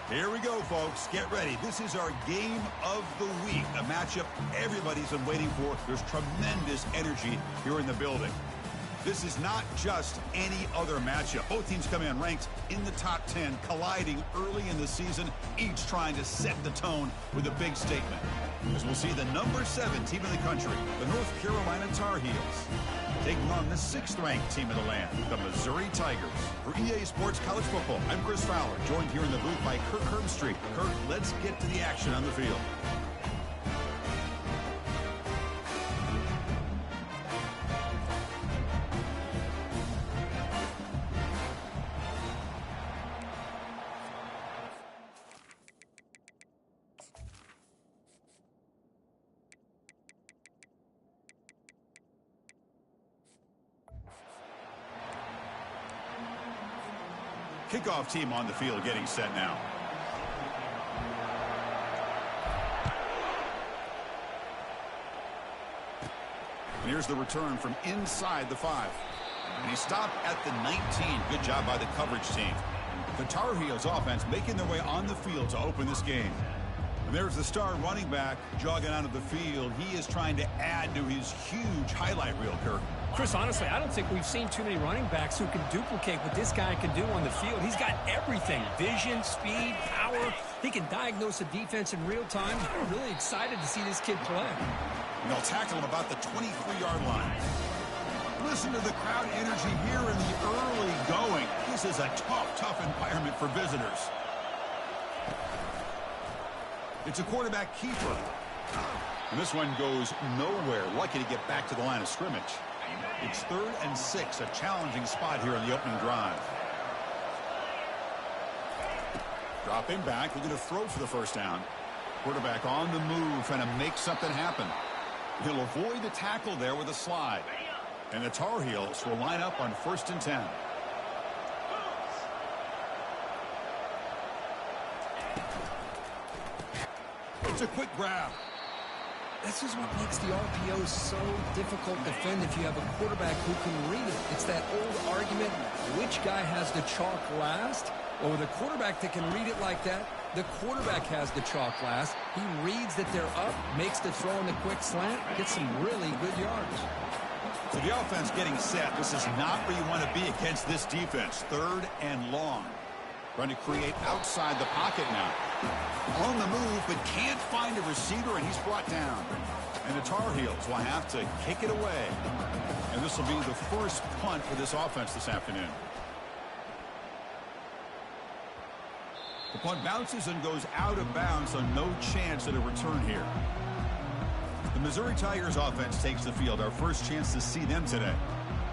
Here we go, folks. Get ready. This is our game of the week, a matchup everybody's been waiting for. There's tremendous energy here in the building. This is not just any other matchup. Both teams come in ranked in the top 10, colliding early in the season, each trying to set the tone with a big statement. As we'll see the number 7 team in the country, the North Carolina Tar Heels, taking on the 6th-ranked team in the land, the Missouri Tigers. For EA Sports College Football, I'm Chris Fowler, joined here in the booth by Kirk Herbstreit. Kirk, let's get to the action on the field. Kickoff team on the field getting set now. And here's the return from inside the 5. And he stopped at the 19. Good job by the coverage team. The Tar Heels offense making their way on the field to open this game. And there's the star running back jogging out of the field. He is trying to add to his huge highlight reel, Kirk. Chris, honestly, I don't think we've seen too many running backs who can duplicate what this guy can do on the field. He's got everything: vision, speed, power. He can diagnose a defense in real time. I'm really excited to see this kid play. And they'll tackle him about the 23-yard line. Listen to the crowd energy here in the early going. This is a tough environment for visitors. It's a quarterback keeper. And this one goes nowhere. Lucky to get back to the line of scrimmage. It's 3rd and 6, a challenging spot here on the opening drive. Dropping back, looking to throw for the first down. Quarterback on the move, trying to make something happen. He'll avoid the tackle there with a slide. And the Tar Heels will line up on 1st and 10. It's a quick grab. This is what makes the RPO so difficult to defend if you have a quarterback who can read it. It's that old argument, which guy has the chalk last? Well, with a quarterback that can read it like that, the quarterback has the chalk last. He reads that they're up, makes the throw in the quick slant, gets some really good yards. So the offense getting set. This is not where you want to be against this defense. 3rd and long. Trying to create outside the pocket now. On the move, but can't find a receiver, and he's brought down. And the Tar Heels will have to kick it away. And this will be the first punt for this offense this afternoon. The punt bounces and goes out of bounds, so no chance at a return here. The Missouri Tigers offense takes the field. Our first chance to see them today.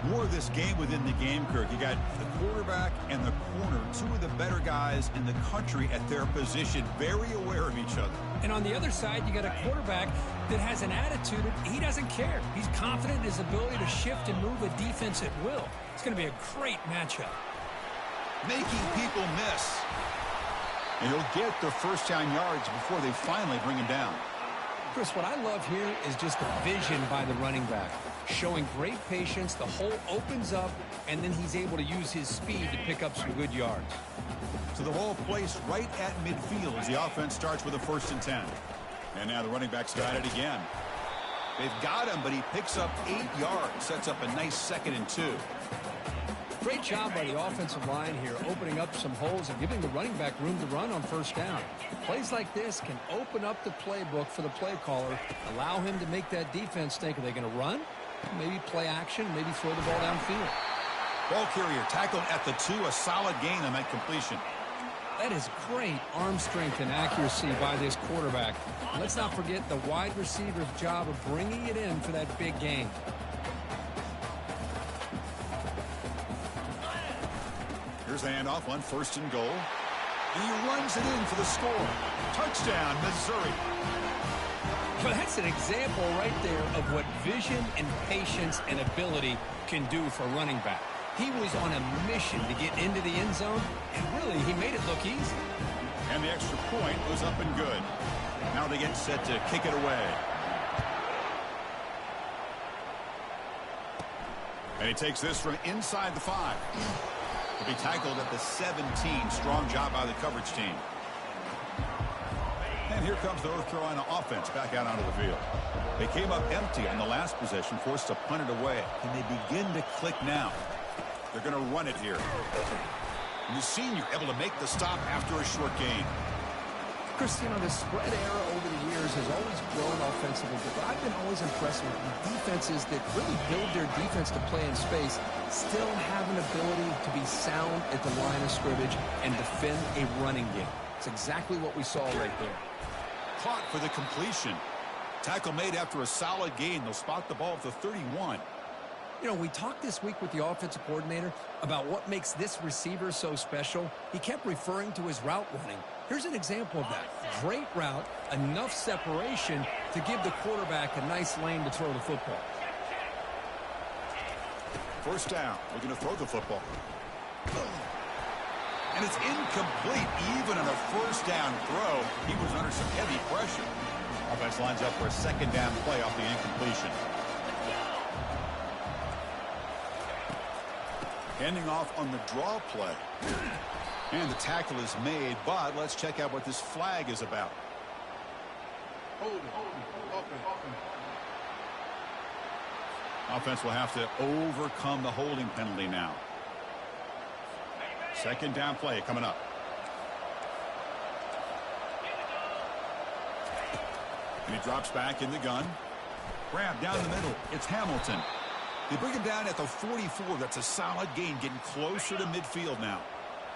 More of this game within the game, Kirk. You got the quarterback and the corner, 2 of the better guys in the country at their position, very aware of each other. And on the other side, you got a quarterback that has an attitude of he doesn't care. He's confident in his ability to shift and move a defense at will. It's going to be a great matchup. Making people miss. And he'll get the first down yards before they finally bring him down. Chris, what I love here is just the vision by the running back. Showing great patience, the hole opens up, and then he's able to use his speed to pick up some good yards. So the ball placed right at midfield as the offense starts with a 1st and 10. And now the running back's got it again. They've got him, but he picks up 8 yards, sets up a nice 2nd and 2. Great job by the offensive line here, opening up some holes and giving the running back room to run on 1st down. Plays like this can open up the playbook for the play caller, allow him to make that defense think, are they going to run? Maybe play action, maybe throw the ball downfield. Ball carrier tackled at the 2, a solid gain on that completion. That is great arm strength and accuracy by this quarterback. Let's not forget the wide receiver's job of bringing it in for that big gain. Here's the handoff on 1st and goal. And he runs it in for the score. Touchdown, Missouri. Well, that's an example right there of what vision and patience and ability can do for a running back. He was on a mission to get into the end zone, and really, he made it look easy. And the extra point was up and good. Now they get set to kick it away. And he takes this from inside the 5. To be tackled at the 17. Strong job by the coverage team. And here comes the North Carolina offense back out onto the field. They came up empty on the last possession, forced to punt it away. Can they begin to click now? They're going to run it here. And the senior able to make the stop after a short gain. Chris, you know, the spread era over the years has always grown offensively, but I've been always impressed with defenses that really build their defense to play in space, still have an ability to be sound at the line of scrimmage and defend a running game. It's exactly what we saw right there. Caught for the completion. Tackle made after a solid gain. They'll spot the ball at the 31. You know, we talked this week with the offensive coordinator about what makes this receiver so special. He kept referring to his route running. Here's an example of that. Great route, enough separation to give the quarterback a nice lane to throw the football. First down. Looking to throw the football. And it's incomplete. Even on a first down throw, he was under some heavy pressure. Offense lines up for a second down play off the incompletion. Handing off on the draw play. And the tackle is made, but let's check out what this flag is about. Offense will have to overcome the holding penalty now. Second down play coming up. And he drops back in the gun. Grab down the middle. It's Hamilton. They bring him down at the 44. That's a solid gain, getting closer to midfield now.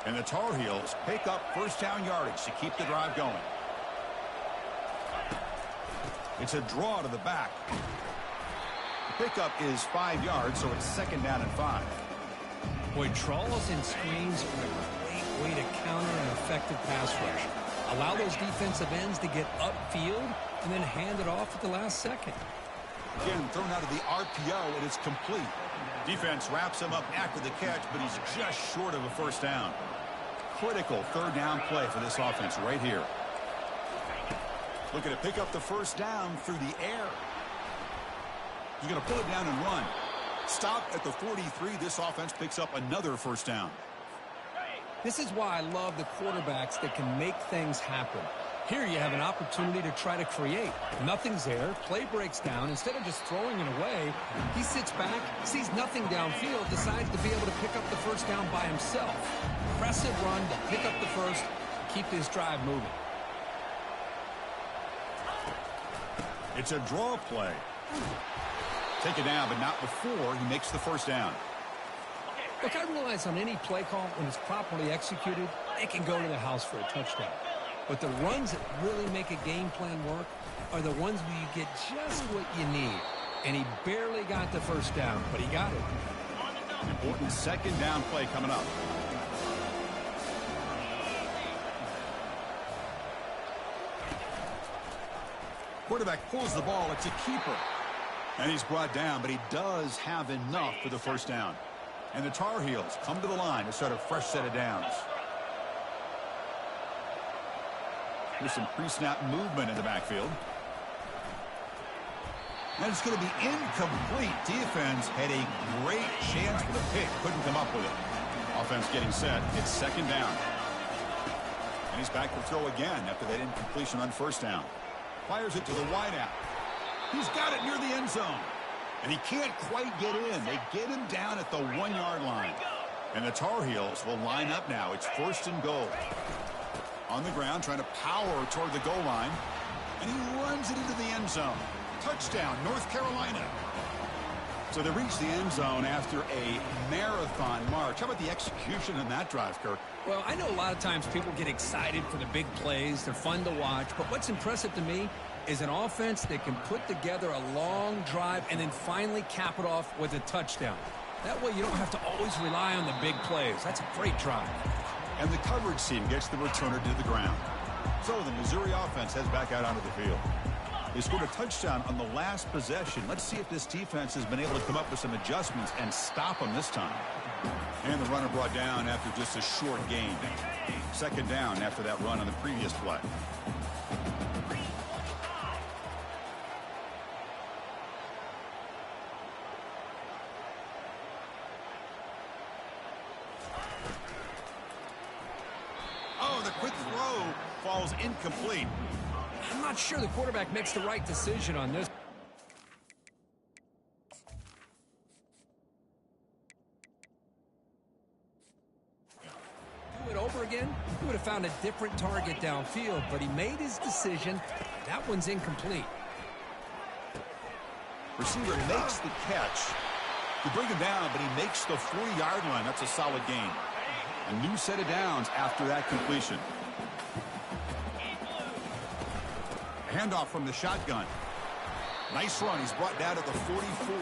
And the Tar Heels pick up first down yardage to keep the drive going. It's a draw to the back. The pickup is 5 yards, so it's second down and 5. Boy, draws and screens are a great way to counter an effective pass rush. Allow those defensive ends to get upfield and then hand it off at the last second. Again, thrown out of the RPO, and it's complete. Defense wraps him up after the catch, but he's just short of a first down. Critical third down play for this offense right here. Looking to pick up the first down through the air. He's going to pull it down and run. Stop at the 43. This offense picks up another first down. This is why I love the quarterbacks that can make things happen. Here you have an opportunity to try to create. Nothing's there. Play breaks down. Instead of just throwing it away, he sits back, sees nothing downfield, decides to be able to pick up the first down by himself. Impressive run to pick up the first, keep this drive moving. It's a draw play. Take it down, but not before he makes the first down. Look, I realize on any play call, when it's properly executed, it can go to the house for a touchdown. But the runs that really make a game plan work are the ones where you get just what you need. And he barely got the first down, but he got it. Important second down play coming up. Quarterback pulls the ball. It's a keeper. And he's brought down, but he does have enough for the first down. And the Tar Heels come to the line to start a fresh set of downs. Here's some pre-snap movement in the backfield. And it's going to be incomplete. Defense had a great chance for the pick. Couldn't come up with it. Offense getting set. It's second down. And he's back to throw again after that incompletion on first down. Fires it to the wideout. He's got it near the end zone. And he can't quite get in. They get him down at the 1 yard line. And the Tar Heels will line up now. It's first and goal. On the ground, trying to power toward the goal line. And he runs it into the end zone. Touchdown, North Carolina. So they reach the end zone after a marathon march. How about the execution in that drive, Kirk? Well, I know a lot of times people get excited for the big plays. They're fun to watch. But what's impressive to me is an offense that can put together a long drive and then finally cap it off with a touchdown. That way you don't have to always rely on the big plays. That's a great drive. And the coverage team gets the returner to the ground. So the Missouri offense heads back out onto the field. They scored a touchdown on the last possession. Let's see if this defense has been able to come up with some adjustments and stop them this time. And the runner brought down after just a short gain. Second down after that run on the previous play. Oh, the quick throw falls incomplete. I'm not sure the quarterback makes the right decision on this. Do it over again, he would have found a different target downfield, but he made his decision. That one's incomplete. Receiver makes the catch. You bring him down, but he makes the 40-yard line. That's a solid gain. A new set of downs after that completion. Handoff from the shotgun. Nice run. He's brought down at the 44.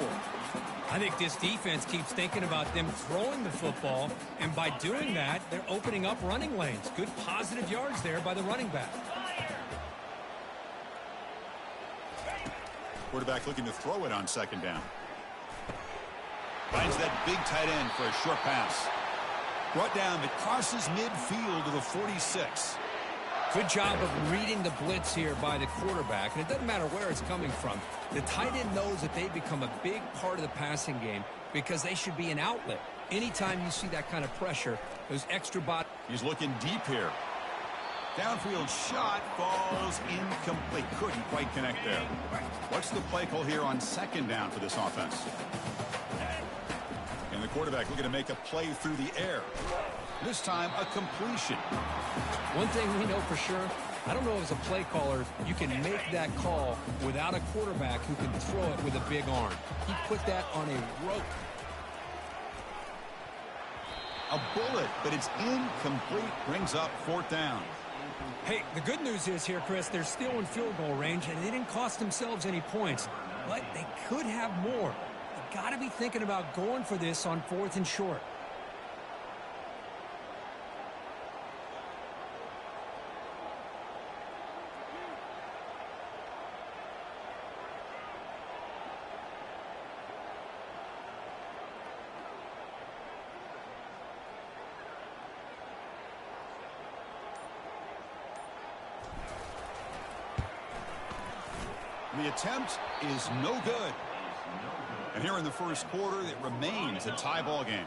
I think this defense keeps thinking about them throwing the football, and by doing that, they're opening up running lanes. Good positive yards there by the running back. Quarterback looking to throw it on second down. Finds that big tight end for a short pass. Brought down, but crosses midfield to the 46. Good job of reading the blitz here by the quarterback, and it doesn't matter where it's coming from. The tight end knows that they become a big part of the passing game because they should be an outlet. Anytime you see that kind of pressure, those extra bodies. He's looking deep here. Downfield shot falls incomplete. Couldn't quite connect there. What's the play call here on second down for this offense? And the quarterback looking to make a play through the air. This time, a completion. One thing we know for sure, I don't know as a play caller, you can make that call without a quarterback who can throw it with a big arm. He put that on a rope. A bullet, but it's incomplete. Brings up fourth down. Hey, the good news is here, Chris, they're still in field goal range, and they didn't cost themselves any points. But they could have more. You got to be thinking about going for this on 4th and short. The attempt is no good. And here in the first quarter, it remains a tie ball game.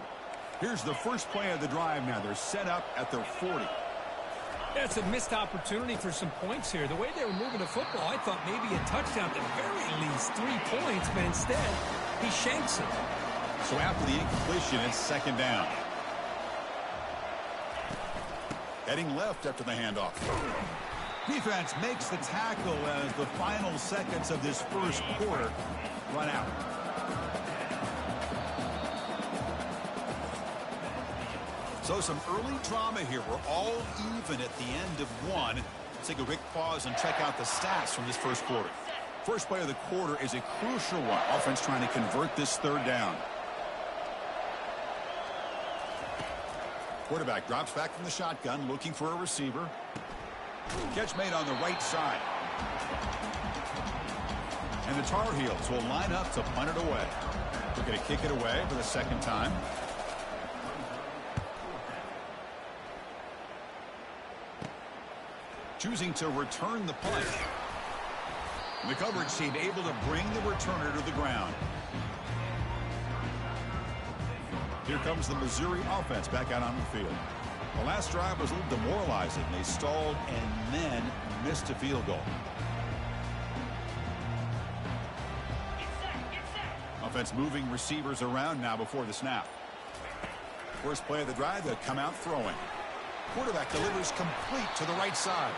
Here's the first play of the drive now. They're set up at their 40. That's a missed opportunity for some points here. The way they were moving the football, I thought maybe a touchdown, at the very least 3 points, but instead, he shanks it. So after the incompletion, it's second down. Heading left after the handoff. Defense makes the tackle as the final seconds of this first quarter run out. So some early drama here. We're all even at the end of one. Let's take a quick pause and check out the stats from this first quarter. First play of the quarter is a crucial one. Offense trying to convert this third down. Quarterback drops back from the shotgun, looking for a receiver. Catch made on the right side. And the Tar Heels will line up to punt it away. They're going to kick it away for the second time. Choosing to return the punt. And the coverage team able to bring the returner to the ground. Here comes the Missouri offense back out on the field. The last drive was a little demoralizing. They stalled and then missed a field goal. Offense moving receivers around now before the snap. First play of the drive, they'll come out throwing. Quarterback delivers complete to the right side.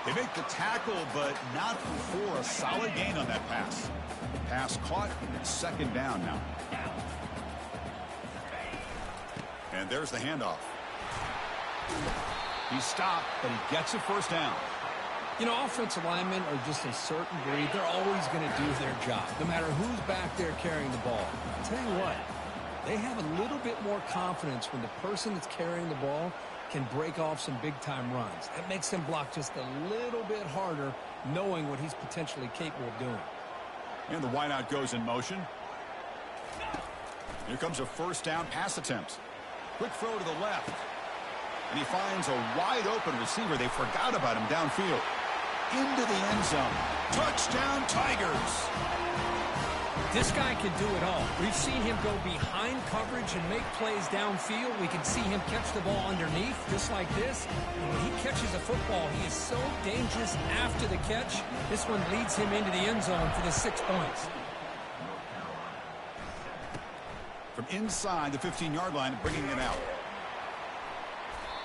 They make the tackle, but not before a solid gain on that pass. Pass caught, second down now. And there's the handoff. He stopped, but he gets a first down. You know, offensive linemen are just a certain breed. They're always going to do their job, no matter who's back there carrying the ball. I'll tell you what, they have a little bit more confidence when the person that's carrying the ball can break off some big-time runs. That makes them block just a little bit harder, knowing what he's potentially capable of doing. And the wideout goes in motion. Here comes a first down pass attempt. Quick throw to the left. And he finds a wide-open receiver. They forgot about him downfield. Into the end zone. Touchdown, Tigers. This guy can do it all. We've seen him go behind coverage and make plays downfield. We can see him catch the ball underneath, just like this. And when he catches a football, he is so dangerous after the catch. This one leads him into the end zone for the 6 points. From inside the 15-yard line, bringing it out.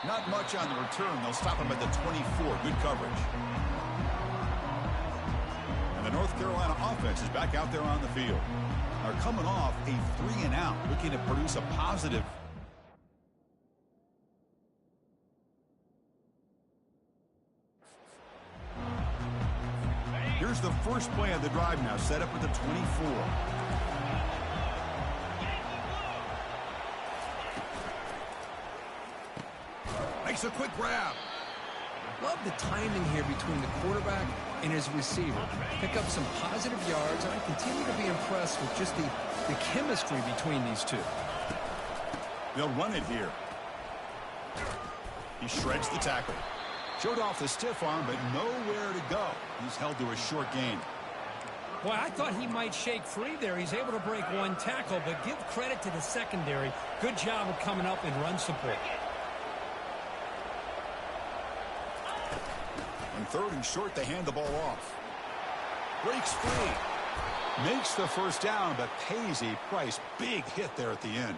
Not much on the return. They'll stop him at the 24. Good coverage. And the North Carolina offense is back out there on the field. They're coming off a 3-and-out, looking to produce a positive. Here's the first play of the drive now, set up at the 24. Makes a quick grab. Love the timing here between the quarterback and his receiver. Pick up some positive yards, and I continue to be impressed with just the chemistry between these two. They'll run it here. He shreds the tackle. Showed off the stiff arm, but nowhere to go. He's held to a short gain. Boy, I thought he might shake free there. He's able to break one tackle, but give credit to the secondary. Good job of coming up in run support. On 3rd and short, they hand the ball off. Breaks free. Makes the first down, but pays a price. Big hit there at the end.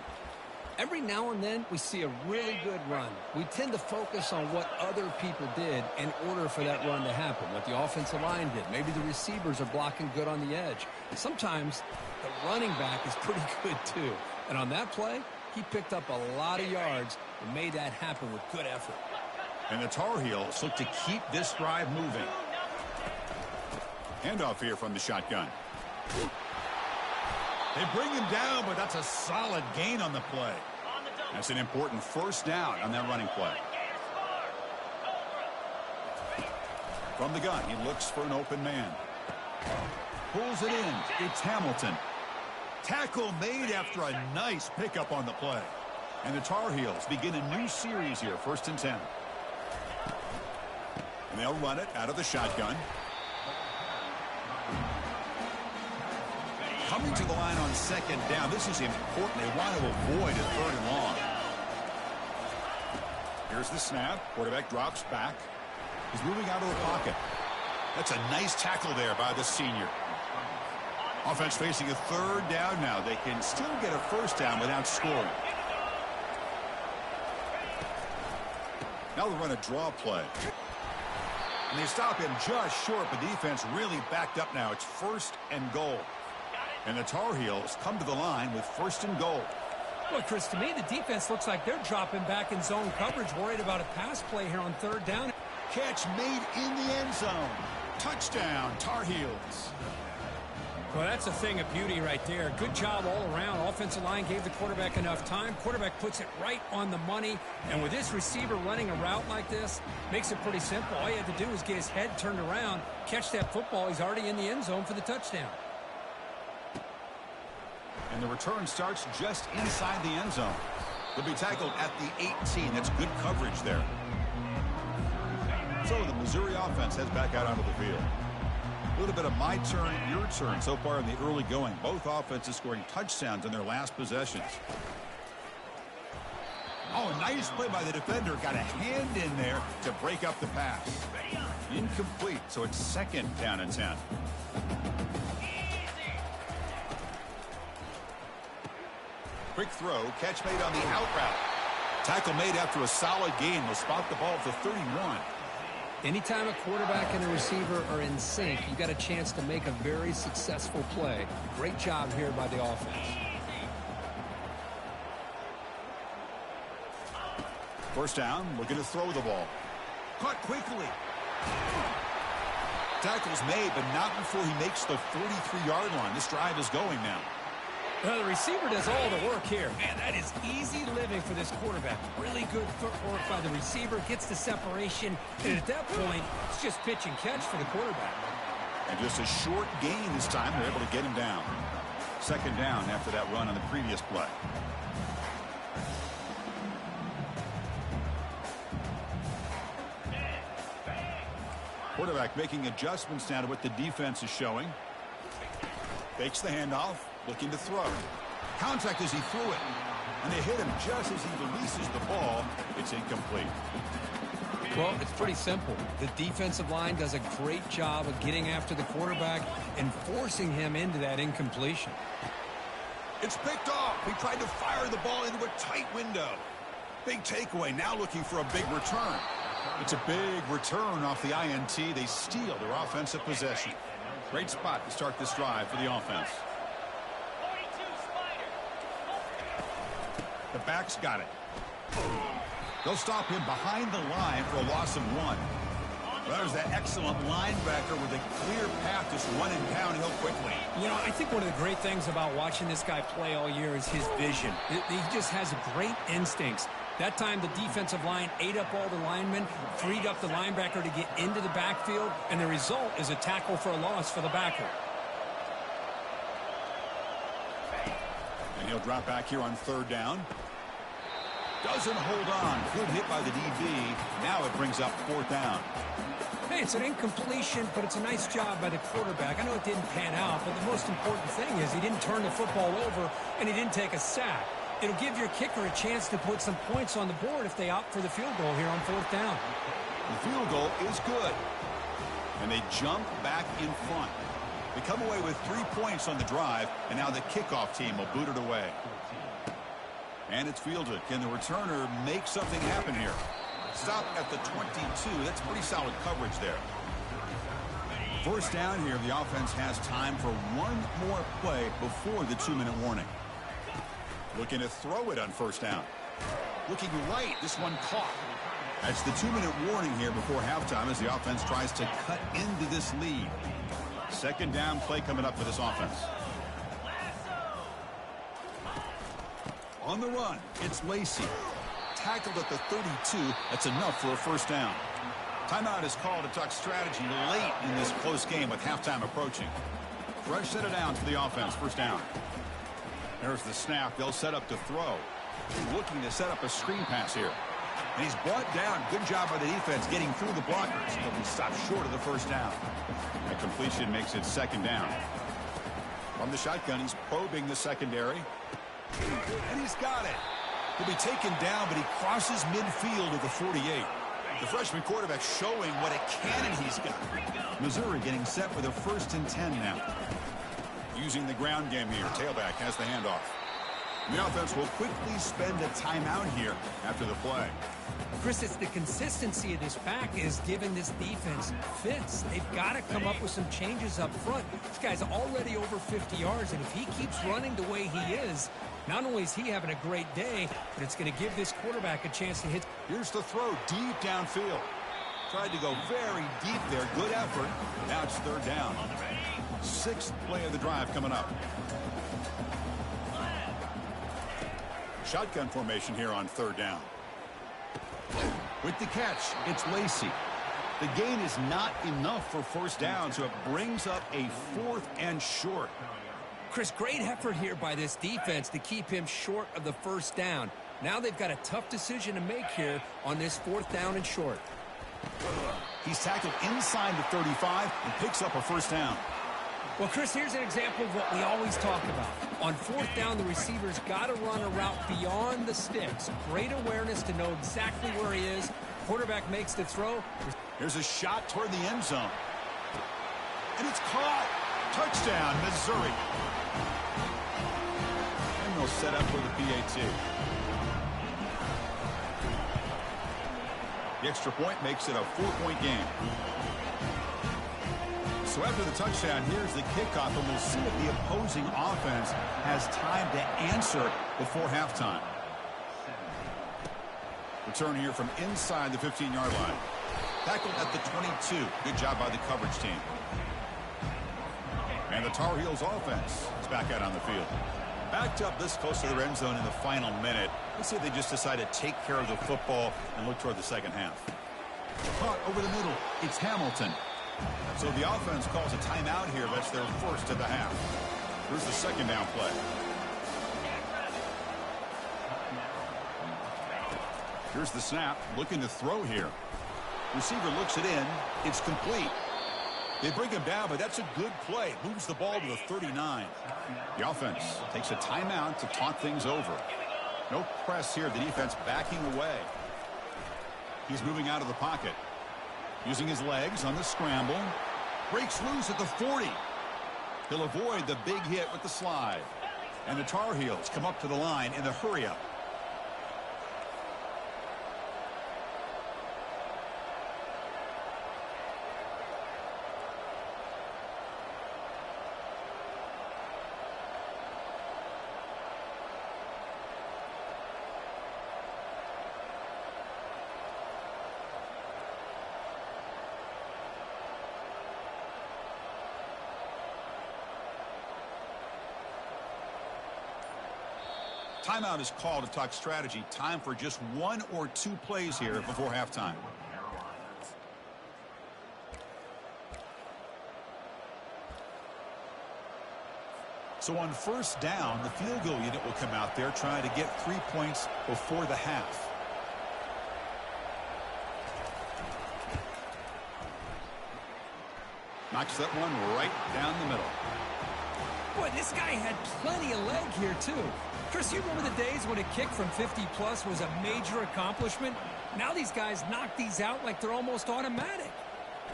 Every now and then, we see a really good run. We tend to focus on what other people did in order for that run to happen, what the offensive line did. Maybe the receivers are blocking good on the edge. Sometimes the running back is pretty good, too. And on that play, he picked up a lot of yards and made that happen with good effort. And the Tar Heels look to keep this drive moving. Handoff here from the shotgun. They bring him down, but that's a solid gain on the play. That's an important first down on that running play. From the gun, he looks for an open man. Pulls it in. It's Hamilton. Tackle made after a nice pickup on the play. And the Tar Heels begin a new series here, 1st and 10. And they'll run it out of the shotgun. Coming to the line on 2nd down. This is important. They want to avoid a 3rd and long. Here's the snap. Quarterback drops back. He's moving out of the pocket. That's a nice tackle there by the senior. Offense facing a 3rd down now. They can still get a first down without scoring. Now they'll run a draw play. And they stop him just short, but defense really backed up now. It's 1st and goal. And the Tar Heels come to the line with 1st and goal. Well, Chris, to me, the defense looks like they're dropping back in zone coverage, worried about a pass play here on 3rd down. Catch made in the end zone. Touchdown, Tar Heels. Well, that's a thing of beauty right there. Good job all around. Offensive line gave the quarterback enough time. Quarterback puts it right on the money. And with this receiver running a route like this, makes it pretty simple. All you have to do is get his head turned around, catch that football. He's already in the end zone for the touchdown. And the return starts just inside the end zone. They'll be tackled at the 18. That's good coverage there. So the Missouri offense heads back out onto the field. A little bit of my turn, your turn so far in the early going. Both offenses scoring touchdowns in their last possessions. Oh, nice play by the defender. Got a hand in there to break up the pass. Incomplete, so it's 2nd down and 10. Quick throw, catch made on the out route. Tackle made after a solid gain. Will spot the ball at the 31. Anytime a quarterback and a receiver are in sync, you got a chance to make a very successful play. Great job here by the offense. First down, looking to throw the ball. Caught quickly. Tackle's made, but not before he makes the 43-yard line. This drive is going now. Well, the receiver does all the work here. Man, that is easy living for this quarterback. Really good footwork by the receiver. Gets the separation. And at that point, it's just pitch and catch for the quarterback. And just a short gain this time. They're able to get him down. 2nd down after that run on the previous play. Quarterback making adjustments now to what the defense is showing. Fakes the handoff, looking to throw. Contact as he threw it. And they hit him just as he releases the ball. It's incomplete. Well, it's pretty simple. The defensive line does a great job of getting after the quarterback and forcing him into that incompletion. It's picked off. He tried to fire the ball into a tight window. Big takeaway, now looking for a big return. It's a big return off the INT. They steal their offensive possession. Great spot to start this drive for the offense. The back's got it. They'll stop him behind the line for a loss of 1. There's that excellent linebacker with a clear path just running downhill quickly. You know, I think one of the great things about watching this guy play all year is his vision. He just has great instincts. That time the defensive line ate up all the linemen, freed up the linebacker to get into the backfield, and the result is a tackle for a loss for the backer. And he'll drop back here on 3rd down. Doesn't hold on. Good hit by the DB. Now it brings up 4th down. Hey, it's an incompletion, but it's a nice job by the quarterback. I know it didn't pan out, but the most important thing is he didn't turn the football over and he didn't take a sack. It'll give your kicker a chance to put some points on the board if they opt for the field goal here on 4th down. The field goal is good. And they jump back in front. They come away with 3 points on the drive, and now the kickoff team will boot it away. And it's fielded. Can the returner make something happen here? Stop at the 22. That's pretty solid coverage there. 1st down here. The offense has time for one more play before the 2-minute warning. Looking to throw it on 1st down. Looking right. This one caught. That's the 2-minute warning here before halftime as the offense tries to cut into this lead. 2nd down play coming up for this offense. On the run, it's Lacey. Tackled at the 32. That's enough for a 1st down. Timeout is called to talk strategy late in this close game with halftime approaching. Fresh set it down for the offense. 1st down. There's the snap. They'll set up to throw. Looking to set up a screen pass here. And he's brought down. Good job by the defense getting through the blockers. But he stopped short of the 1st down. That completion makes it 2nd down. From the shotgun, he's probing the secondary. And he's got it. He'll be taken down, but he crosses midfield at the 48. The freshman quarterback showing what a cannon he's got. Missouri getting set for the 1st and 10 now. Using the ground game here. Tailback has the handoff. And the offense will quickly spend a timeout here after the play. Chris, it's the consistency of this back is giving this defense fits. They've got to come up with some changes up front. This guy's already over 50 yards, and if he keeps running the way he is, not only is he having a great day, but it's going to give this quarterback a chance to hit. Here's the throw deep downfield. Tried to go very deep there. Good effort. Now it's 3rd down. 6th play of the drive coming up. Shotgun formation here on 3rd down. With the catch, it's Lacey. The gain is not enough for 1st down, so it brings up a 4th and short. Chris, great effort here by this defense to keep him short of the 1st down. Now they've got a tough decision to make here on this 4th down and short. He's tackled inside the 35 and picks up a 1st down. Well, Chris, here's an example of what we always talk about. On 4th down, the receiver's got to run a route beyond the sticks. Great awareness to know exactly where he is. Quarterback makes the throw. Here's a shot toward the end zone. And it's caught. Touchdown, Missouri. And they'll set up for the PAT. The extra point makes it a 4-point game. So after the touchdown, here's the kickoff, and we'll see if the opposing offense has time to answer before halftime. Return here from inside the 15-yard line. Tackled at the 22. Good job by the coverage team. And the Tar Heels offense is back out on the field. Backed up this close to their end zone in the final minute. Let's see if they just decide to take care of the football and look toward the 2nd half. Caught over the middle. It's Hamilton. So the offense calls a timeout here. That's their 1st of the half. Here's the 2nd down play. Here's the snap. Looking to throw here. Receiver looks it in. It's complete. They bring him down, but that's a good play. Moves the ball to the 39. The offense takes a timeout to talk things over. No press here. The defense backing away. He's moving out of the pocket. Using his legs on the scramble. Breaks loose at the 40. He'll avoid the big hit with the slide. And the Tar Heels come up to the line in the hurry-up. Timeout is called to talk strategy. Time for just 1 or 2 plays here before halftime. So on first down, the field goal unit will come out there trying to get 3 points before the half. Knocks that one right down the middle. Boy, this guy had plenty of leg here, too. Chris, you remember the days when a kick from 50-plus was a major accomplishment? Now these guys knock these out like they're almost automatic.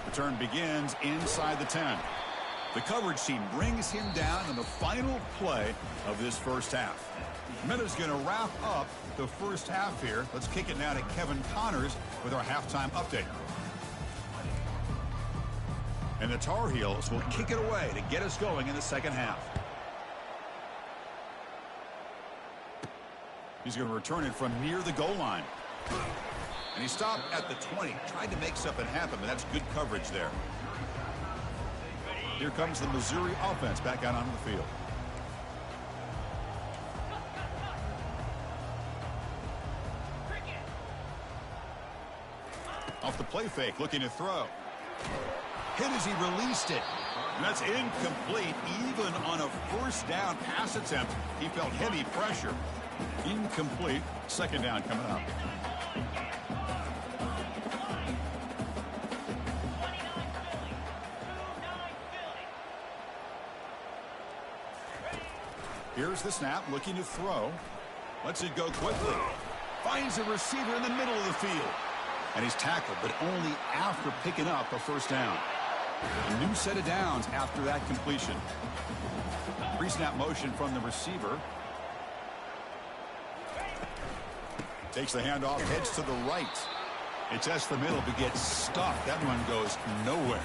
Return begins inside the 10. The coverage team brings him down in the final play of this first half. Mizzou's going to wrap up the first half here. Let's kick it now to Kevin Connors with our halftime update. And the Tar Heels will kick it away to get us going in the second half. He's going to return it from near the goal line. And he stopped at the 20. Tried to make something happen, but that's good coverage there. Here comes the Missouri offense back out onto the field. Off the play fake, looking to throw. Hit as he released it. And that's incomplete. Even on a first down pass attempt, he felt heavy pressure. Incomplete. Second down coming up. Here's the snap, looking to throw. Lets it go quickly. Finds a receiver in the middle of the field. And he's tackled, but only after picking up a first down. A new set of downs after that completion. Pre-snap motion from the receiver. Takes the handoff, heads to the right. It tests the middle, but gets stuck. That one goes nowhere.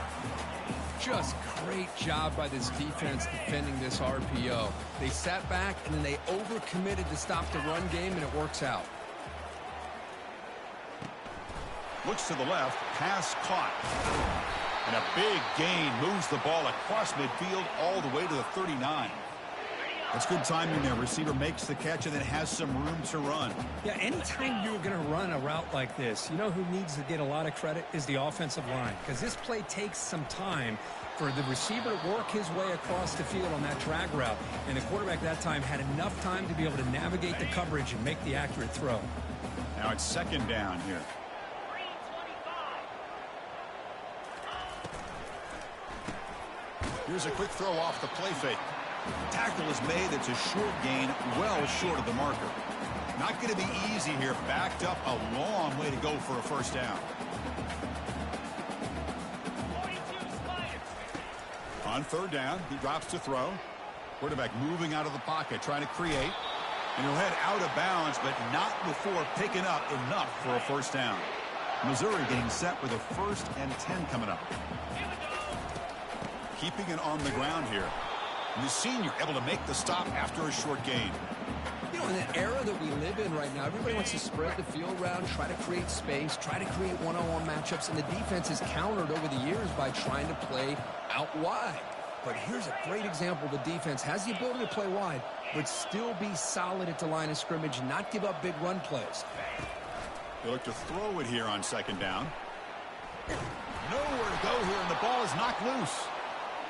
Just great job by this defense defending this RPO. They sat back, and then they overcommitted to stop the run game, and it works out. Looks to the left, pass caught. And a big gain moves the ball across midfield all the way to the 39. That's good timing there. Receiver makes the catch and then has some room to run. Yeah, anytime you're going to run a route like this, you know who needs to get a lot of credit is the offensive line. Because this play takes some time for the receiver to work his way across the field on that drag route. And the quarterback that time had enough time to be able to navigate the coverage and make the accurate throw. Now it's second down here. Here's a quick throw off the play fake. Tackle is made. It's a short gain, well short of the marker. Not going to be easy here. Backed up a long way to go for a first down. On third down, he drops to throw. Quarterback moving out of the pocket, trying to create. And he'll head out of bounds, but not before picking up enough for a first down. Missouri getting set with a 1st and 10 coming up. Keeping it on the ground here. And the senior able to make the stop after a short gain. You know, in the era that we live in right now, everybody wants to spread the field around, try to create space, try to create one-on-one matchups, and the defense has countered over the years by trying to play out wide. But here's a great example. The defense has the ability to play wide, but still be solid at the line of scrimmage, not give up big run plays. They look to throw it here on second down. Nowhere to go here, and the ball is knocked loose.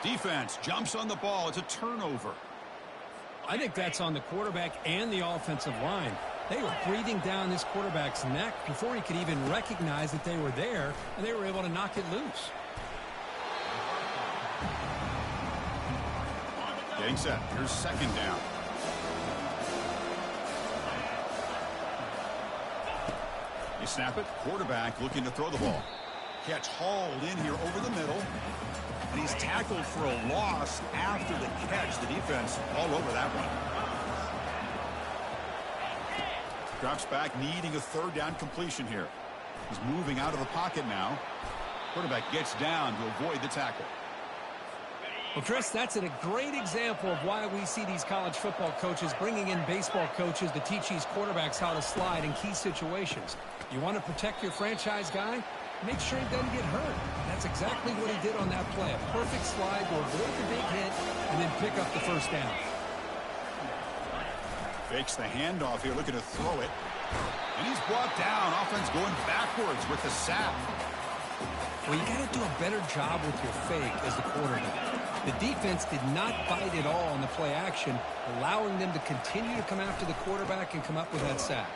Defense jumps on the ball. It's a turnover. I think that's on the quarterback and the offensive line. They were breathing down this quarterback's neck before he could even recognize that they were there, and they were able to knock it loose. Getting set. Here's second down. You snap it. Quarterback looking to throw the ball. Catch hauled in here over the middle. And he's tackled for a loss after the catch. The defense all over that one. Drops back, needing a third down completion here. He's moving out of the pocket now. Quarterback gets down to avoid the tackle. Well, Chris, that's a great example of why we see these college football coaches bringing in baseball coaches to teach these quarterbacks how to slide in key situations. You want to protect your franchise guy? Make sure he doesn't get hurt. That's exactly what he did on that play. A perfect slide to avoid the big hit and then pick up the first down. Fakes the handoff here, looking to throw it. And he's brought down. Offense going backwards with the sack. Well, you got to do a better job with your fake as the quarterback. The defense did not bite at all on the play action, allowing them to continue to come after the quarterback and come up with that sack.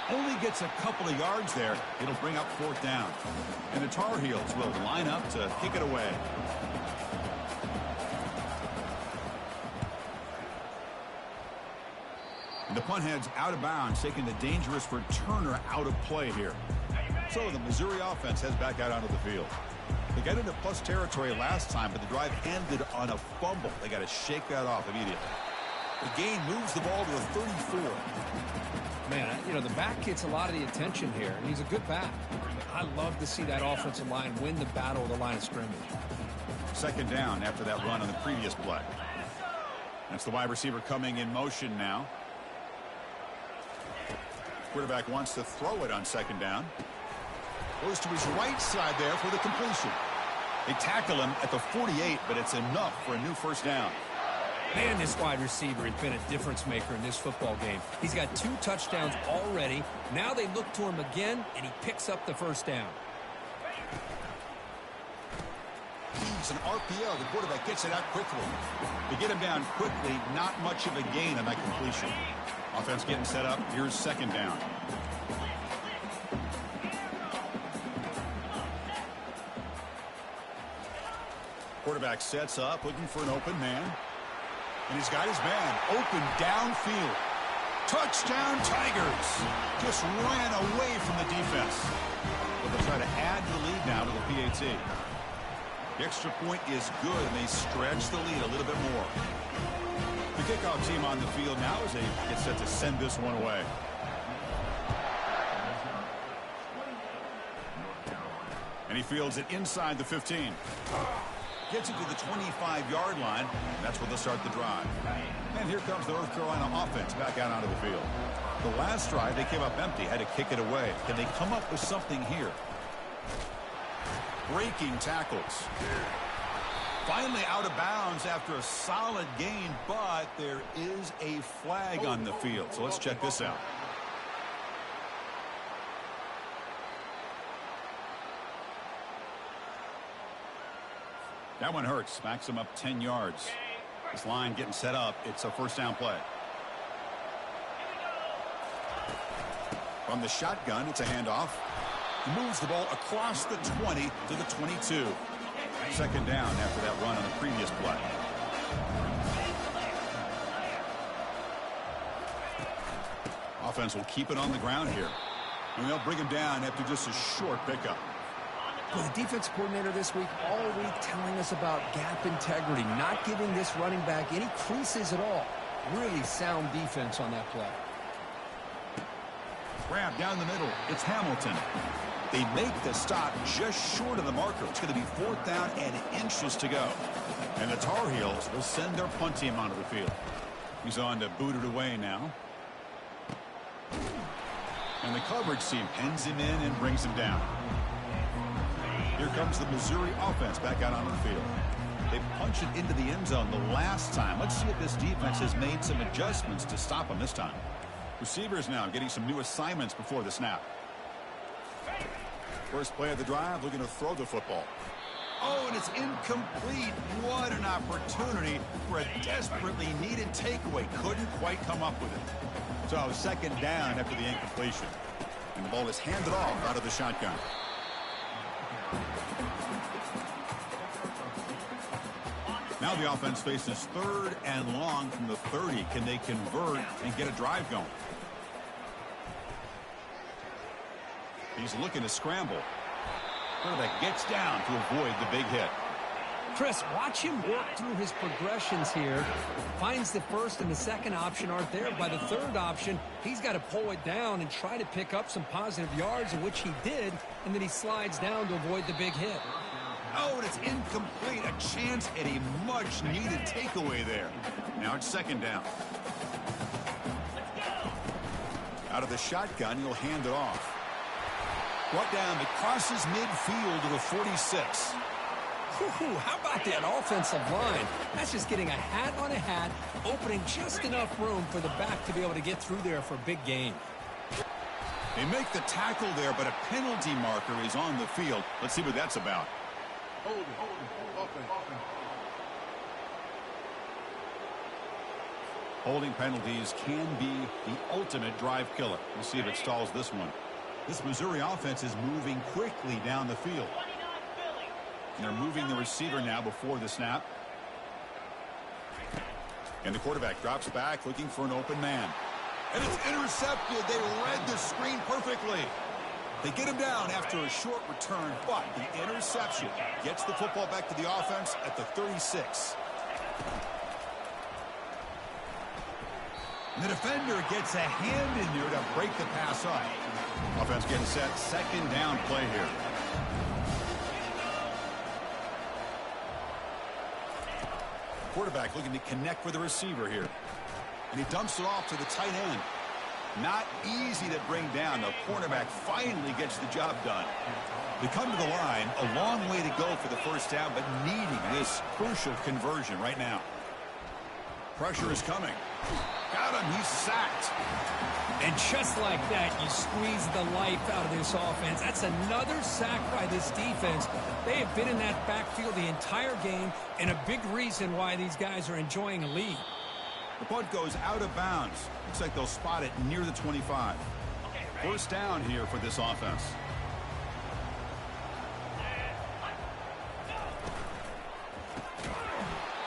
Only gets a couple of yards there. It'll bring up fourth down. And the Tar Heels will line up to kick it away. And the punt heads out of bounds, taking the dangerous returner out of play here. So the Missouri offense heads back out onto the field. They got into plus territory last time, but the drive ended on a fumble. They got to shake that off immediately. The gain moves the ball to a 34. Man, you know, the back gets a lot of the attention here, and he's a good back. I love to see that offensive line win the battle of the line of scrimmage. Second down after that run on the previous play. That's the wide receiver coming in motion now. Quarterback wants to throw it on second down. Goes to his right side there for the completion. They tackle him at the 48, but it's enough for a new first down. Man, this wide receiver has been a difference maker in this football game. He's got 2 touchdowns already. Now they look to him again, and he picks up the first down. It's an RPO. The quarterback gets it out quickly. To get him down quickly, not much of a gain on that completion. Offense getting set up. Here's second down. Quarterback sets up, looking for an open man. And he's got his man open downfield. Touchdown, Tigers. Just ran away from the defense. But they'll try to add the lead now to the PAT. The extra point is good, and they stretch the lead a little bit more. The kickoff team on the field now as they get set to send this one away. And he fields it inside the 15. Gets it to the 25-yard line. That's where they'll start the drive. And here comes the North Carolina offense back out onto the field. The last drive, they came up empty, had to kick it away. Can they come up with something here? Breaking tackles. Finally out of bounds after a solid gain, but there is a flag on the field. So let's check this out. That one hurts. Backs him up 10 yards. This line getting set up. It's a first down play. From the shotgun, it's a handoff. He moves the ball across the 20 to the 22. Second down after that run on the previous play. Offense will keep it on the ground here. And they'll bring him down after just a short pickup. Well, the defense coordinator this week all week telling us about gap integrity, not giving this running back any creases at all. Really sound defense on that play. Grab down the middle. It's Hamilton. They make the stop just short of the marker. It's going to be fourth down and inches to go. And the Tar Heels will send their punt team onto the field. He's on to boot it away now. And the coverage team pins him in and brings him down. Here comes the Missouri offense back out onto the field. They punched it into the end zone the last time. Let's see if this defense has made some adjustments to stop them this time. Receivers now getting some new assignments before the snap. First play of the drive, looking to throw the football. Oh, and it's incomplete. What an opportunity for a desperately needed takeaway. Couldn't quite come up with it. So second down after the incompletion. And the ball is handed off out of the shotgun. Now the offense faces 3rd and long from the 30. Can they convert and get a drive going? He's looking to scramble. Quarterback gets down to avoid the big hit. Chris, watch him work through his progressions here. Finds the first and the second option aren't there. By the third option, he's got to pull it down and try to pick up some positive yards, of which he did, and then he slides down to avoid the big hit. Oh, and it's incomplete. A chance at a much-needed takeaway there. Now it's 2nd down. Out of the shotgun, he'll hand it off. Brought down, it crosses midfield to the 46. How about that offensive line? That's just getting a hat on a hat, opening just enough room for the back to be able to get through there for a big gain. They make the tackle there, but a penalty marker is on the field. Let's see what that's about. Holding penalties can be the ultimate drive killer. We'll see if it stalls this one. This Missouri offense is moving quickly down the field. And they're moving the receiver now before the snap. And the quarterback drops back looking for an open man. And it's intercepted. They read the screen perfectly. They get him down after a short return, but the interception gets the football back to the offense at the 36. And the defender gets a hand in there to break the pass up. Offense getting set. 2nd down play here. Quarterback looking to connect with the receiver here. And he dumps it off to the tight end. Not easy to bring down. The cornerback finally gets the job done. They come to the line. A long way to go for the 1st down, but needing this crucial conversion right now. Pressure is coming. Got him. He's sacked. And just like that, you squeeze the life out of this offense. That's another sack by this defense. They have been in that backfield the entire game, and a big reason why these guys are enjoying a lead. The punt goes out of bounds. Looks like they'll spot it near the 25. 1st down here for this offense.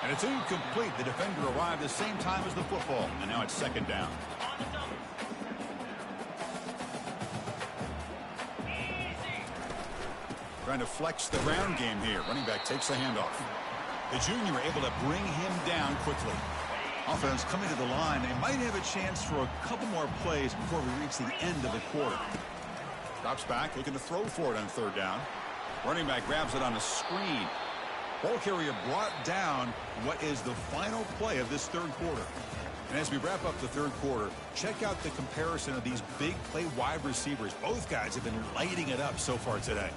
And it's incomplete. The defender arrived the same time as the football. And now it's 2nd down. Trying to flex the ground game here. Running back takes the handoff. The junior able to bring him down quickly. Offense coming to the line. They might have a chance for a couple more plays before we reach the end of the quarter. Drops back, looking to throw for it on 3rd down. Running back grabs it on a screen. Ball carrier brought down what is the final play of this 3rd quarter. And as we wrap up the 3rd quarter, check out the comparison of these big play wide receivers. Both guys have been lighting it up so far today.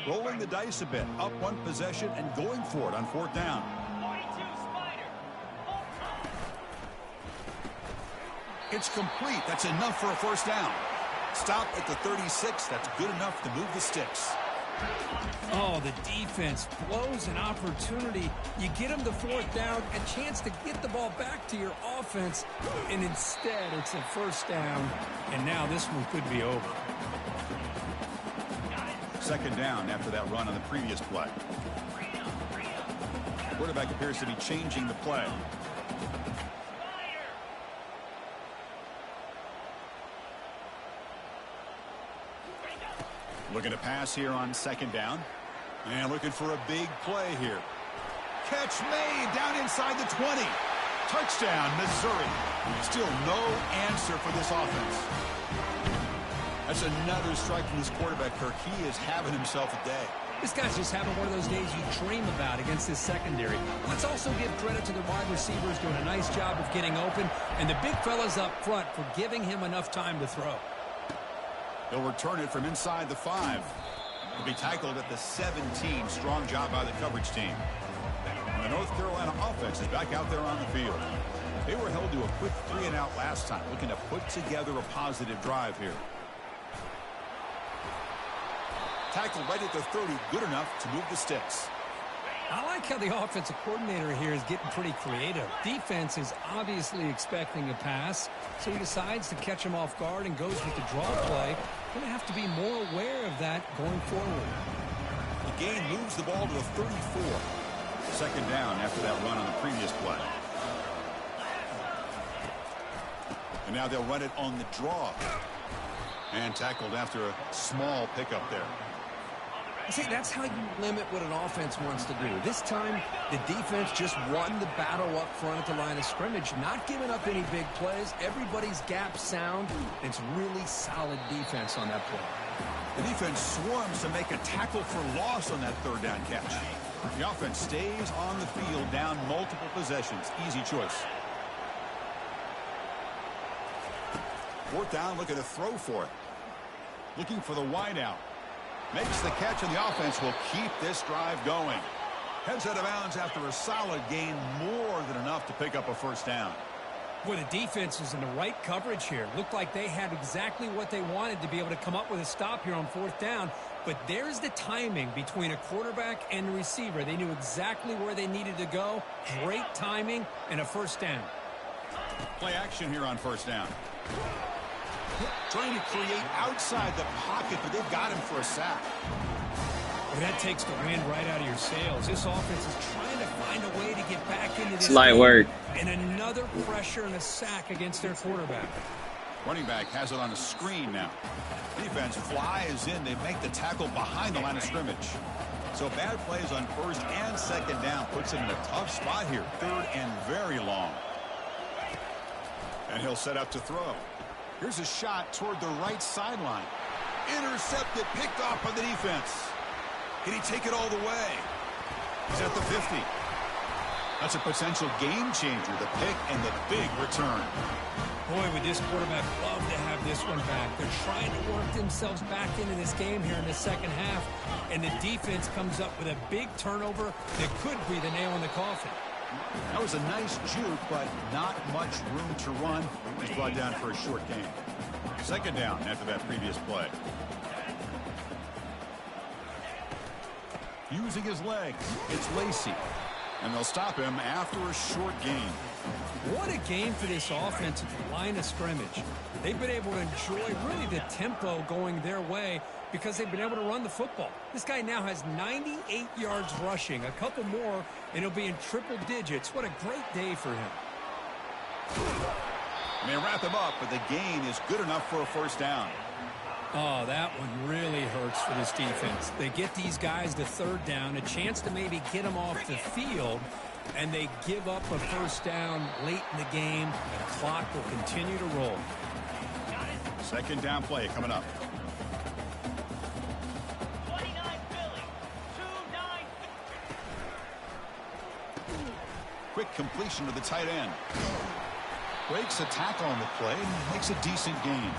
Rolling the dice a bit, up one possession and going for it on 4th down. It's complete. That's enough for a 1st down. Stop at the 36. That's good enough to move the sticks. Oh, the defense blows an opportunity. You get them the 4th down, a chance to get the ball back to your offense, and instead it's a 1st down, and now this one could be over. 2nd down after that run on the previous play. Quarterback appears to be changing the play. Looking to pass here on 2nd down. And looking for a big play here. Catch made down inside the 20. Touchdown, Missouri. Still no answer for this offense. That's another strike from this quarterback, Kirk. He is having himself a day. This guy's just having one of those days you dream about against this secondary. Let's also give credit to the wide receivers doing a nice job of getting open, and the big fellas up front for giving him enough time to throw. They'll return it from inside the 5. He'll be tackled at the 17. Strong job by the coverage team. And the North Carolina offense is back out there on the field. They were held to a quick 3-and-out last time, looking to put together a positive drive here. Tackle right at the 30, good enough to move the sticks. I like how the offensive coordinator here is getting pretty creative. Defense is obviously expecting a pass, so he decides to catch him off guard and goes with the draw play. going to have to be more aware of that going forward. The gain moves the ball to a 34. Second down after that run on the previous play. And now they'll run it on the draw. And tackled after a small pickup there. See, that's how you limit what an offense wants to do. This time, the defense just won the battle up front at the line of scrimmage, not giving up any big plays. Everybody's gap sound. It's really solid defense on that play. The defense swarms to make a tackle for loss on that third down catch. The offense stays on the field down multiple possessions. Easy choice. Fourth down, looking to throw for it. Looking for the wideout. Makes the catch, and the offense will keep this drive going. Heads out of bounds after a solid gain, more than enough to pick up a first down. Boy, the defense is in the right coverage here. Looked like they had exactly what they wanted to be able to come up with a stop here on fourth down. But there's the timing between a quarterback and a receiver. They knew exactly where they needed to go. Great timing and a first down. Play action here on first down. Trying to create outside the pocket, but they've got him for a sack. Well, that takes the wind right out of your sails. This offense is trying to find a way to get back into this light game. work. And another pressure and a sack against their quarterback. Running back has it on a screen now. Defense flies in. They make the tackle behind the line of scrimmage. So bad plays on first and second down puts him in a tough spot here. Third and very long. And he'll set up to throw. Here's a shot toward the right sideline. Intercepted, picked off by the defense. Can he take it all the way? He's at the 50. That's a potential game changer, the pick and the big return. Boy, would this quarterback love to have this one back. They're trying to work themselves back into this game here in the second half. And the defense comes up with a big turnover that could be the nail in the coffin. That was a nice juke, but not much room to run. He's brought down for a short gain. Second down after that previous play. Using his legs, it's Lacey. And they'll stop him after a short gain. What a game for this offense at the line of scrimmage. They've been able to enjoy really the tempo going their way because they've been able to run the football. This guy now has 98 yards rushing. A couple more, and he'll be in triple digits. What a great day for him. And they wrap him up, but the gain is good enough for a first down. Oh, that one really hurts for this defense. They get these guys to third down, a chance to maybe get them off the field, and they give up a first down late in the game. The clock will continue to roll. Second down play coming up. Quick completion to the tight end. Breaks a tackle on the play and makes a decent gain.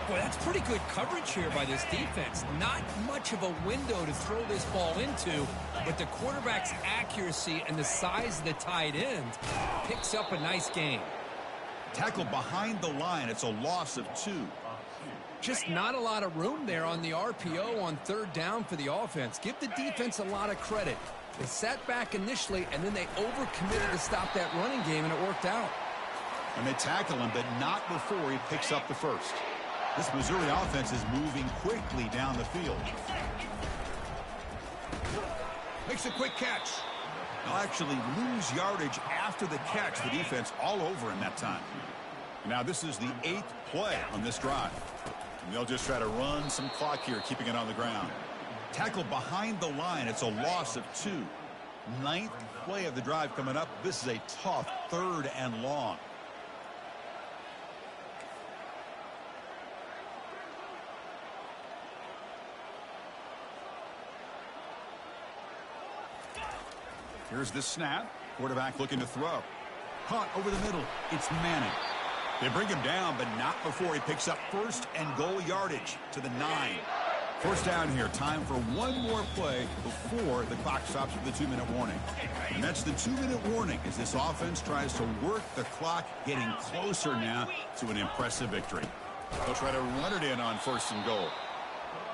Boy, that's pretty good coverage here by this defense. Not much of a window to throw this ball into, but the quarterback's accuracy and the size of the tight end picks up a nice gain. Tackle behind the line. It's a loss of 2. Just not a lot of room there on the RPO on third down for the offense. Give the defense a lot of credit. They sat back initially, and then they overcommitted to stop that running game, and it worked out. And they tackle him, but not before he picks up the first. This Missouri offense is moving quickly down the field. Makes a quick catch. They'll actually lose yardage after the catch. The defense all over him that time. Now this is the 8th play on this drive. And they'll just try to run some clock here, keeping it on the ground. Tackle behind the line. It's a loss of 2. 9th play of the drive coming up. This is a tough third and long. Here's the snap. Quarterback looking to throw. Caught over the middle. It's Manning. They bring him down, but not before he picks up first and goal yardage to the 9. First down here. Time for one more play before the clock stops with the 2-minute warning. And that's the 2-minute warning as this offense tries to work the clock, getting closer now to an impressive victory. They'll try to run it in on first and goal.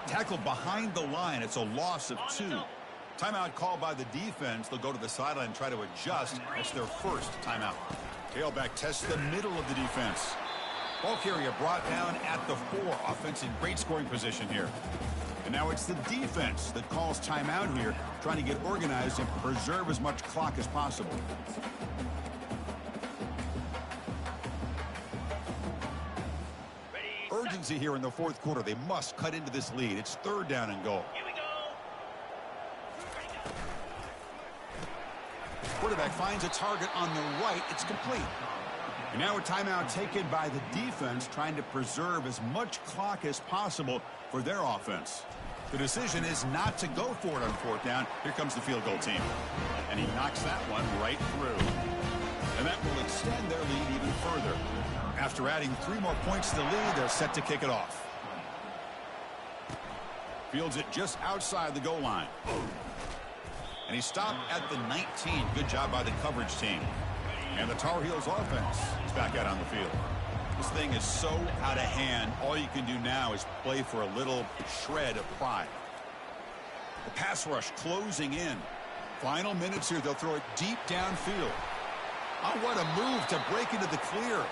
Tackle behind the line. It's a loss of 2. Timeout called by the defense. They'll go to the sideline and try to adjust. That's their first timeout. Tailback tests the middle of the defense. Ball carrier brought down at the 4. Offense in great scoring position here. And now it's the defense that calls timeout here, trying to get organized and preserve as much clock as possible. Urgency here in the fourth quarter. They must cut into this lead. It's 3rd down and goal. Here we go. Quarterback finds a target on the right. It's complete. And now a timeout taken by the defense, trying to preserve as much clock as possible for their offense. The decision is not to go for it on 4th down. Here comes the field goal team. And he knocks that one right through. And that will extend their lead even further. After adding 3 more points to the lead, they're set to kick it off. Fields it just outside the goal line. And he stopped at the 19. Good job by the coverage team. And the Tar Heels offense is back out on the field. This thing is so out of hand. All you can do now is play for a little shred of pride. The pass rush closing in. Final minutes here. They'll throw it deep downfield. Oh, what a move to break into the clear.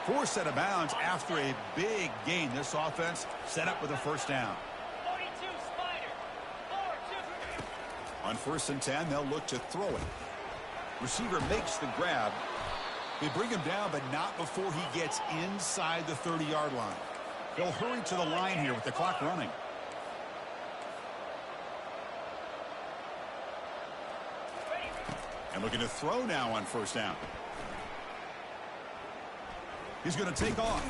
4 set of bounds after a big gain. This offense set up with a 1st down. 42 Spider. 4-2. On 1st and 10, they'll look to throw it. Receiver makes the grab. They bring him down, but not before he gets inside the 30-yard line. They'll hurry to the line here with the clock running. And looking to throw now on 1st down. He's going to take off.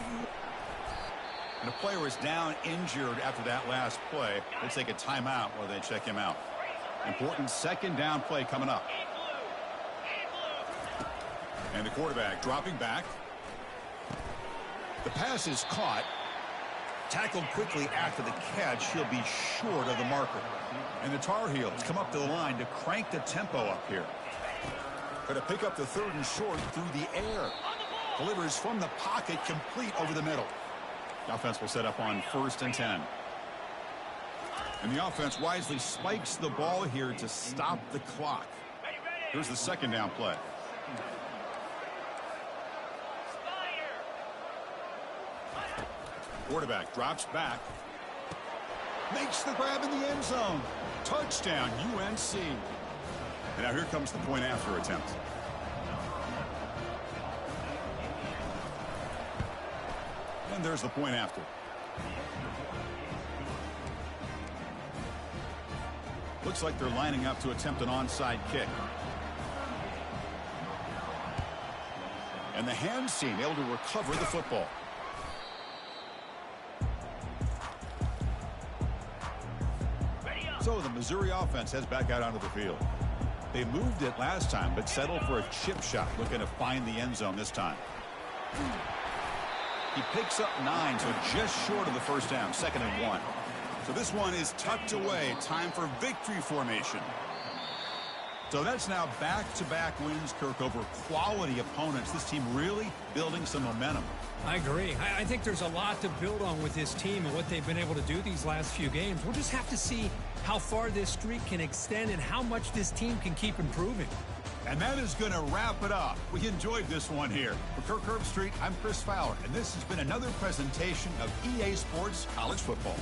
And the player is down injured after that last play. They'll take a timeout while they check him out. Important 2nd down play coming up. And the quarterback dropping back. The pass is caught. Tackled quickly after the catch. He'll be short of the marker. And the Tar Heels come up to the line to crank the tempo up here. Going to pick up the 3rd and short through the air. Delivers from the pocket, complete over the middle. The offense will set up on 1st and 10. And the offense wisely spikes the ball here to stop the clock. Here's the 2nd down play. Quarterback drops back. Makes the grab in the end zone. Touchdown, UNC. And now here comes the point after attempt. And there's the point after. Looks like they're lining up to attempt an onside kick. And the hands team able to recover the football. So the Missouri offense heads back out onto the field. They moved it last time, but settled for a chip shot, looking to find the end zone this time. He picks up 9, so just short of the 1st down, 2nd and 1. So this one is tucked away. Time for victory formation. So that's now back-to-back wins, Kirk, over quality opponents. This team really building some momentum. I agree. I think there's a lot to build on with this team and what they've been able to do these last few games. We'll just have to see how far this streak can extend and how much this team can keep improving. And that is going to wrap it up. We enjoyed this one here. For Kirk Herbstreit, I'm Chris Fowler, and this has been another presentation of EA Sports College Football.